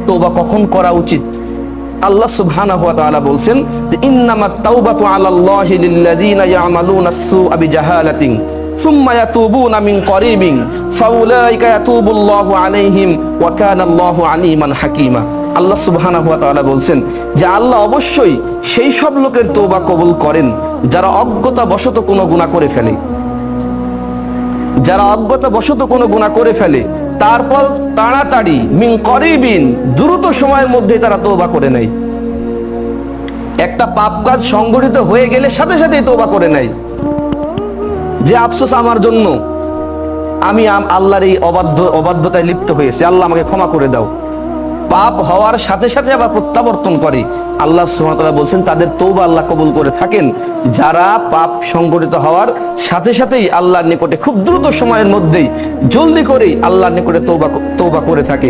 তওবা কখন করা উচিত? আল্লাহ সুবহানাহু ওয়া তাআলা বলছেন যে ইন্নামাত তাওবাতু আলাল্লাহি লিল্লাযিনা ইয়ামালুনাস সুআ বিজাহালাতিন সুম্মা ইয়াতুবুনা মিন করিবিন ফাউলাইকা ইয়াতুবুল্লাহু আলাইহিম ওয়া কানাল্লাহু আলিমান হাকীমা। আল্লাহ সুবহানাহু ওয়া তাআলা বলছেন যে আল্লাহ অবশ্যই সেই সব লোকের তওবা কবুল করেন যারা অজ্ঞতাবশত কোনো গুনাহ করে ফেলে, যারা অজ্ঞতাবশত কোনো গুনাহ করে ফেলে, তারপর তাড়াতাড়ি মিন করিবিন দ্রুত সময়ের মধ্যে তারা তওবা করে নেয়। একটা পাপ কাজ সংগঠিত হয়ে গেলে সাথে সাথেই তওবা করে নেয় যে আফসোস আমার জন্য, আমি আল্লাহর এই অবাধ্যতায় লিপ্ত হয়েছি, আল্লাহ আমাকে ক্ষমা করে দাও। পাপ হওয়ার সাথে সাথে আবার প্রত্যাবর্তন করে। আল্লাহ সুবহানাহু ওয়া তাআলা বলছেন তাদের তওবা আল্লাহ কবুল করে থাকেন যারা পাপ সংগঠিত হওয়ার সাথে সাথেই আল্লাহর নিকটে খুব দ্রুত সময়ের মধ্যেই জলদি করেই আল্লাহর নিকটে তওবা করে থাকে।